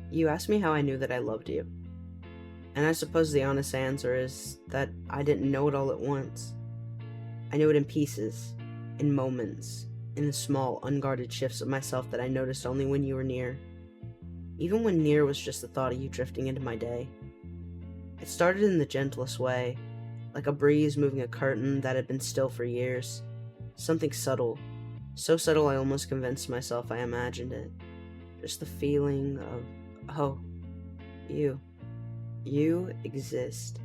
You asked me how I knew that I loved you, and I suppose the honest answer is that I didn't know it all at once. I knew it in pieces, in moments, in the small, unguarded shifts of myself that I noticed only when you were near, even when near was just the thought of you drifting into my day. It started in the gentlest way, like a breeze moving a curtain that had been still for years. Something subtle, so subtle I almost convinced myself I imagined it. Just the feeling of, oh, you exist.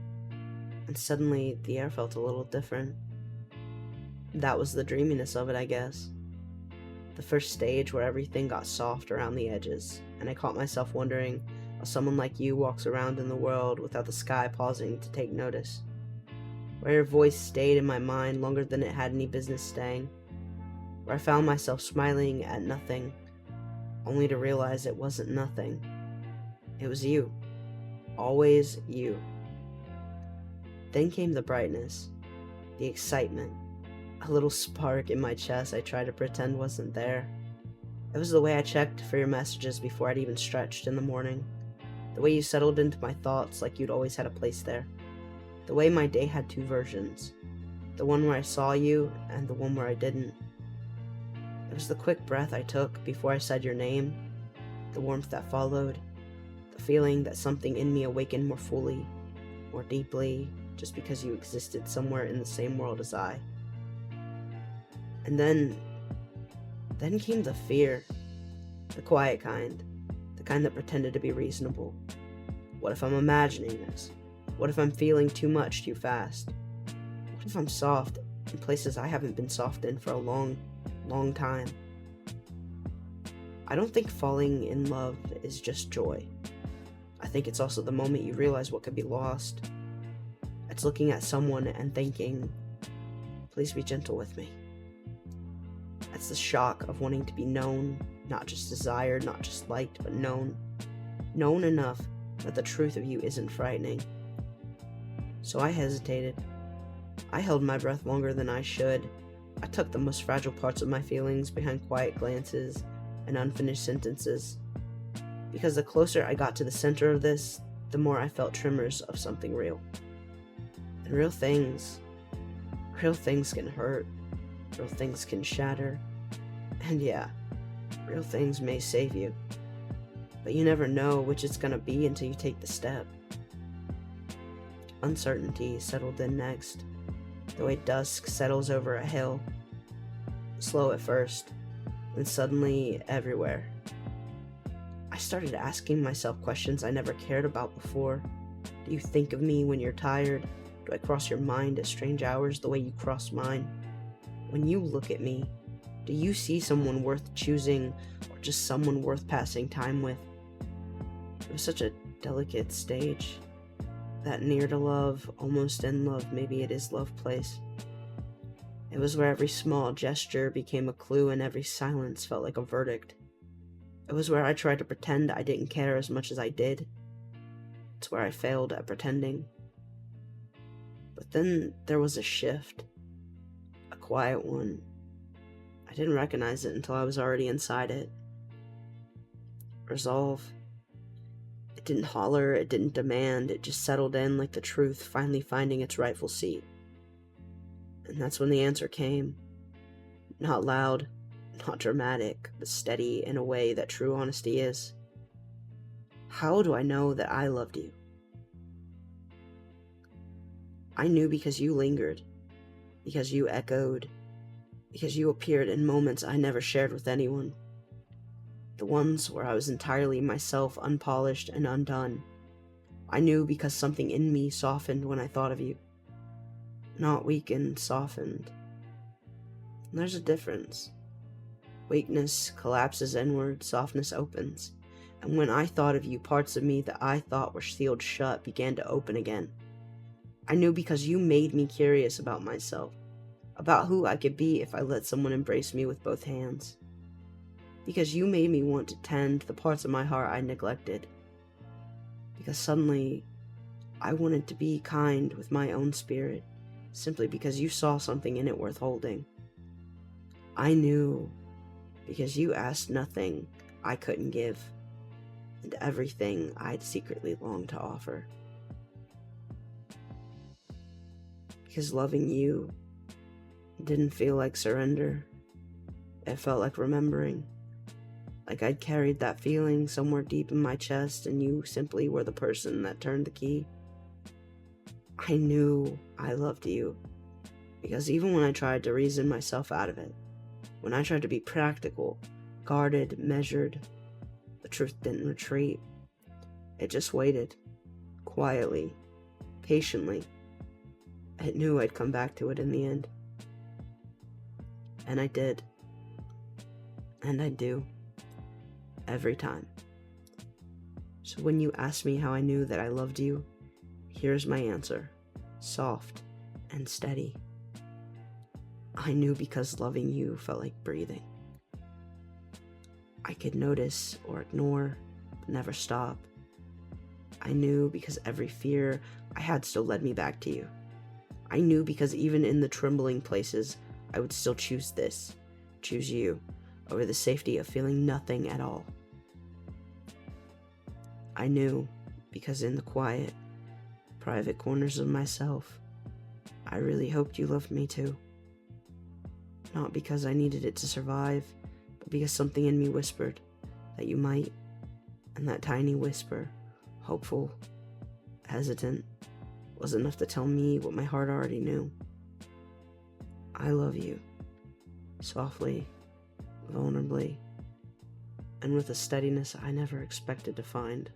And suddenly the air felt a little different. That was the dreaminess of it, I guess. The first stage where everything got soft around the edges, and I caught myself wondering how someone like you walks around in the world without the sky pausing to take notice. Where your voice stayed in my mind longer than it had any business staying. Where I found myself smiling at nothing, only to realize it wasn't nothing. It was you. Always you. Then came the brightness, the excitement, a little spark in my chest I tried to pretend wasn't there. It was the way I checked for your messages before I'd even stretched in the morning. The way you settled into my thoughts like you'd always had a place there. The way my day had two versions. The one where I saw you and the one where I didn't. It was the quick breath I took before I said your name, the warmth that followed, the feeling that something in me awakened more fully, more deeply, just because you existed somewhere in the same world as I. And then came the fear, the quiet kind, the kind that pretended to be reasonable. What if I'm imagining this? What if I'm feeling too much too fast? What if I'm soft in places I haven't been soft in for a long time? I don't think falling in love is just joy. I think it's also the moment you realize what could be lost. It's looking at someone and thinking, please be gentle with me. It's the shock of wanting to be known, not just desired, not just liked, but known. Known enough that the truth of you isn't frightening. So I hesitated. I held my breath longer than I should. I tucked the most fragile parts of my feelings behind quiet glances and unfinished sentences. Because the closer I got to the center of this, the more I felt tremors of something real. And real things can hurt. Real things can shatter. And yeah, real things may save you. But you never know which it's gonna be until you take the step. Uncertainty settled in next, the way dusk settles over a hill. Slow at first, then suddenly everywhere. I started asking myself questions I never cared about before. Do you think of me when you're tired? Do I cross your mind at strange hours the way you cross mine? When you look at me, do you see someone worth choosing or just someone worth passing time with? It was such a delicate stage. That near to love, almost in love, maybe it is love place. It was where every small gesture became a clue and every silence felt like a verdict. It was where I tried to pretend I didn't care as much as I did. It's where I failed at pretending. But then there was a shift. A quiet one. I didn't recognize it until I was already inside it. Resolve. It didn't holler, it didn't demand, it just settled in like the truth finally finding its rightful seat. And that's when the answer came. Not loud, not dramatic, but steady in a way that true honesty is. How do I know that I loved you? I knew because you lingered, because you echoed, because you appeared in moments I never shared with anyone. The ones where I was entirely myself, unpolished and undone. I knew because something in me softened when I thought of you. Not weakened, softened. And there's a difference. Weakness collapses inward, softness opens. And when I thought of you, parts of me that I thought were sealed shut began to open again. I knew because you made me curious about myself, about who I could be if I let someone embrace me with both hands. Because you made me want to tend the parts of my heart I neglected. Because suddenly, I wanted to be kind with my own spirit, simply because you saw something in it worth holding. I knew because you asked nothing I couldn't give. and everything I'd secretly longed to offer. Because loving you didn't feel like surrender. It felt like remembering. Like I'd carried that feeling somewhere deep in my chest, and you simply were the person that turned the key. I knew I loved you, because even when I tried to reason myself out of it, when I tried to be practical, guarded, measured, the truth didn't retreat. It just waited, quietly, patiently. It knew I'd come back to it in the end. And I did. And I do. Every time. So when you ask me how I knew that I loved you, here's my answer. Soft and steady. I knew because loving you felt like breathing. I could notice or ignore, but never stop. I knew because every fear I had still led me back to you. I knew because even in the trembling places, I would still choose this, choose you, over the safety of feeling nothing at all. I knew because in the quiet, private corners of myself, I really hoped you loved me too. Not because I needed it to survive, but because something in me whispered that you might, and that tiny whisper, hopeful, hesitant, was enough to tell me what my heart already knew. I love you, softly, vulnerably, and with a steadiness I never expected to find.